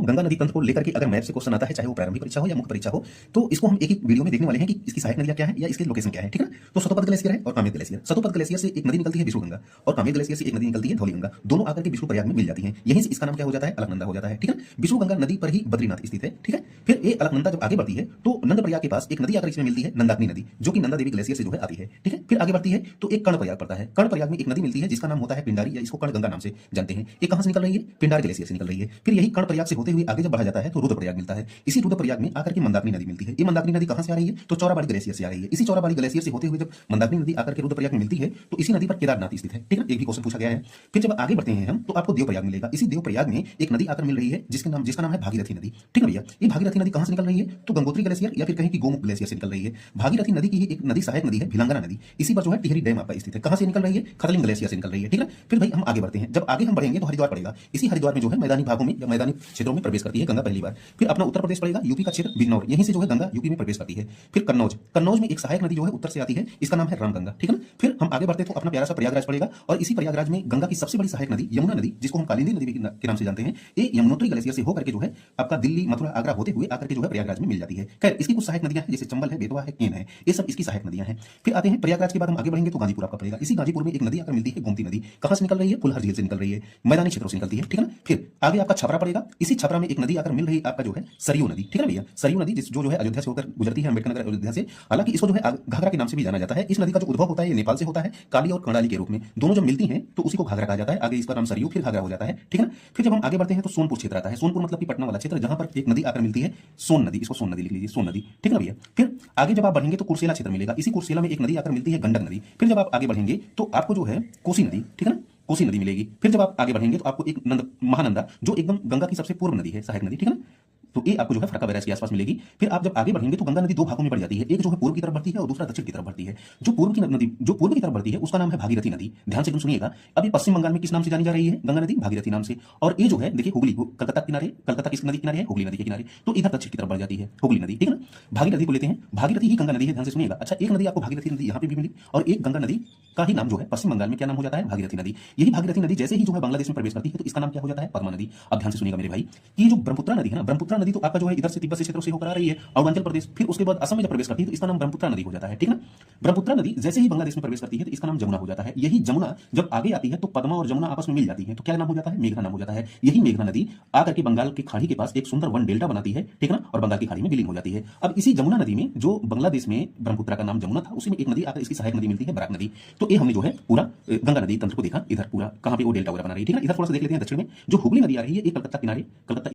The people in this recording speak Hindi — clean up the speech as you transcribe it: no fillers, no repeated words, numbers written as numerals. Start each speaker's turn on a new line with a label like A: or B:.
A: तो गंगा नदी तंत्र को लेकर के अगर मैप से क्वेश्चन आता है, चाहे वो प्रारंभिक परीक्षा हो या मुख्य परीक्षा हो, तो इसको हम एक एक वीडियो में देखने वाले हैं कि इसकी सहायक नदियां क्या है या इसके लोकेशन क्या है, ठीक है ना। तो सतोपद ग्लेशियर है और कामेद ग्लेशियर। सतोपद ग्लेशियर से एक नदी निकलती है विष्णु गंगा और कामेद ग्लेशियर से एक नदी निकलती है धौली गंगा। दोनों आकर के विष्णु प्रयाग में मिल जाती है, यहीं से इसका नाम क्या हो जाता है, अलकनंदा हो जाता है, ठीक है। विष्णु गंगा नदी पर ही बद्रीनाथ स्थित है, ठीक है। फिर ये अलकनंदा जब आगे बढ़ती है तो नंद प्रयाग के पास एक नदी आकर इसमें मिलती है, नंदाग्नि नदी, जो कि नंदा देवी ग्लेशियर से जो है आती है, ठीक है। फिर आगे बढ़ती है तो एक कर्ण प्रयाग पड़ता है। कर्ण प्रयाग में एक नदी मिलती है जिसका नाम होता है पिंडारी या इसको कर्ण गंगा नाम से जानते हैं। ये कहां से निकल रही है, पिंडार ग्लेशियर से निकल रही है। फिर यही कर्ण प्रयाग से होते हुए आगे जब बढ़ा जाता है तो रुद्रप्रयाग मिलता है। इसी रुद्रप्रयाग में आकर के मंदाकिनी नदी मिलती है। ये मंदाकिनी नदी कहां से आ रही है, तो चौराबाड़ी ग्लेशियर से आ रही है। इसी चौराबाड़ी ग्लेशियर से होते हुए जब मंदाकिनी नदी आकर के रुद्रप्रयाग में मिलती है तो इसी नदी पर केदारनाथ स्थित है, ठीक है। एक भी क्वेश्चन पूछा गया है। फिर जब आगे बढ़ते हैं हम तो आपको देवप्रयाग मिलेगा। इसी देवप्रयाग में एक नदी आकर मिल रही है जिसका नाम है भागीरथी नदी, ठीक है भैया। ये भागीरथी नदी कहां से निकल रही है, तो गंगोत्री ग्लेशियर या फिर कहीं की गोमुख ग्लेशियर से निकल रही है। भागीरथी नदी की ही एक नदी सहायक नदी है भिलंगना नदी। इसी पर जो है टिहरी डैम आपका स्थित है। कहां से निकल रही है, खतलिंग ग्लेशियर से निकल रही है, ठीक है। फिर भाई हम आगे बढ़ते हैं। जब आगे हम बढ़ेंगे तो हरिद्वार पड़ेगा। इसी हरिद्वार में जो है मैदानी भागों में या मैदानी क्षेत्रों में प्रवेश करती है गंगा पहली बार। फिर अपना उत्तर प्रदेश पड़ेगा, यूपी का क्षेत्र बिजनौर, यहीं से जो है गंगा यूपी में प्रवेश करती है। फिर कन्नौज, कन्नौज में एक सहायक नदी जो है उत्तर से आती है, इसका नाम है रामगंगा, ठीक है ना। फिर हम आगे बढ़ते तो अपना प्यारा सा प्रयागराज पड़ेगा और इसी प्रयागराज में गंगा की सबसे बड़ी सहायक नदी यमुना नदी, जिसको हम कालिंदी नदी के नाम से जानते हैं, ये यमुनोत्री ग्लेशियर से होकर के जो है आपका दिल्ली मथुरा आगरा होते हुए आकर के जो है प्रयागराज में मिल जाती है। खैर इसकी कुछ सहायक नदियां हैं जैसे चंबल है, बेतवा है, केन है, ये सब इसकी सहायक नदियां हैं। फिर आते हैं प्रयागराज के बाद हम आगे बढ़ेंगे तो गाजीपुर आपका पड़ेगा। इसी गाजीपुर में एक नदी आकर मिलती है गोमती नदी। कहां से निकल रही है, फुलहर झील से निकल रही है, मैदानी क्षेत्रों से निकलती है, ठीक है ना। फिर आगे आपका छपरा पड़ेगा। इसी छपरा में एक नदी आकर मिल रही है आपका जो है सरयू नदी, ठीक है भैया। सरयू नदी जो है अयोध्या से होकर गुजरती है, अम्बेडकर नगर अयोध्या से। हालांकि इसको जो है घाघरा के नाम से भी जाना जाता है। इस नदी का जो उद्भव होता है ये नेपाल से होता है, काली और कर्णाली के रूप में। दोनों जब मिलती हैं तो उसी को घाघरा कहा जाता है। आगे इसका नाम सरयू फिर घाघरा हो जाता है, ठीक है ना। फिर जब हम आगे बढ़ते हैं तो सोनपुर क्षेत्र आता है। सोनपुर मतलब कि पटना वाला क्षेत्र, जहां पर एक नदी आकर मिलती है सोन नदी, इसको सोन नदी लिख लीजिए, सोन नदी, ठीक है भैया। फिर आगे जब आप बढ़ेंगे तो कुर्सेला क्षेत्र मिलेगा। इसी कुर्सेला में एक नदी आकर मिलती है गंडक नदी। फिर जब आप आगे बढ़ेंगे तो आपको जो है कोसी नदी, ठीक है ना, कोसी नदी मिलेगी। फिर जब आप आगे बढ़ेंगे तो आपको एक महानंदा, जो एकदम गंगा की सबसे पूर्व नदी है, सहायक नदी, ठीक है ना, तो ये आपको जो है फरक्का बैराज के आसपास मिलेगी। फिर आप जब आगे बढ़ेंगे तो गंगा नदी दो भागों में बढ़ जाती है, एक जो है पूर्व की तरफ बढ़ती है और दूसरा दक्षिण की तरफ बढ़ती है। जो पूर्व की तरफ बढ़ती है उसका नाम है भागीरथी नदी। ध्यान से एकदम सुनिएगा। अब ये पश्चिम बंगाल में किस नाम से जानी जा रही है, गंगा नदी भागीरथी नाम से। और ये जो है देखिए हुगली, कलकत्ता किनारे, कलकत्ता किस नदी किनारे है, हुगली नदी के किनारे, तो इधर दक्षिण की तरफ बढ़ जाती है हुगली नदी, ठीक है ना। भागीरथी को लेते हैं, भागीरथी ही गंगा नदी है, ध्यान से सुनिएगा। अच्छा, एक नदी आपको भागीरथी नदी यहाँ पे भी मिली और एक गंगा नदी का ही नाम जो है पश्चिम बंगाल में क्या नाम हो जाता है, भागीरथी नदी। यही भागीरथी नदी जैसे ही जो है बांग्लादेश में प्रवेश करती है तो इसका नाम क्या हो जाता है, पद्मा नदी। अब ध्यान से सुनिएगा मेरे भाई, ये जो ब्रह्मपुत्र नदी है ना, ब्रह्मपुत्र नदी तो आपका जो है इधर से तिब्बत से क्षेत्रों से होकर आ रही है अरुणाचल प्रदेश, फिर उसके बाद असम में जब प्रवेश करती है तो इसका नाम ब्रह्मपुत्र नदी हो जाता है, ठीक है ना। ब्रह्मपुत्र नदी जैसे ही बांग्लादेश में प्रवेश करती है तो इसका नाम जमुना हो जाता है। यही जमुना जब आगे आती है तो पद्मा और जमुना आपस में मिल जाती है तो क्या नाम हो जाता है, मेघना नाम हो जाता है। यही मेघना नदी आकर के बंगाल की खाड़ी के पास एक सुंदर वन डेल्टा बनाती है, ठीक है ना, और बंगाल की खाड़ी में विलीन हो जाती है। अब इसी जमुना नदी में जो बांग्लादेश में ब्रह्मपुत्र का नाम जमुना था, उसी में एक नदी आकर इसकी सहायक नदी मिलती है, बराक नदी। तो ये हमने जो है पूरा गंगा नदी तंत्र को देखा, इधर पूरा कहां पे वो डेल्टा वगैरह बना रही है, ठीक है। इधर थोड़ा सा देख लेते हैं दक्षिण में जो हुगली नदी आ रही है, ये कलकत्ता किनारे, कलकत्ता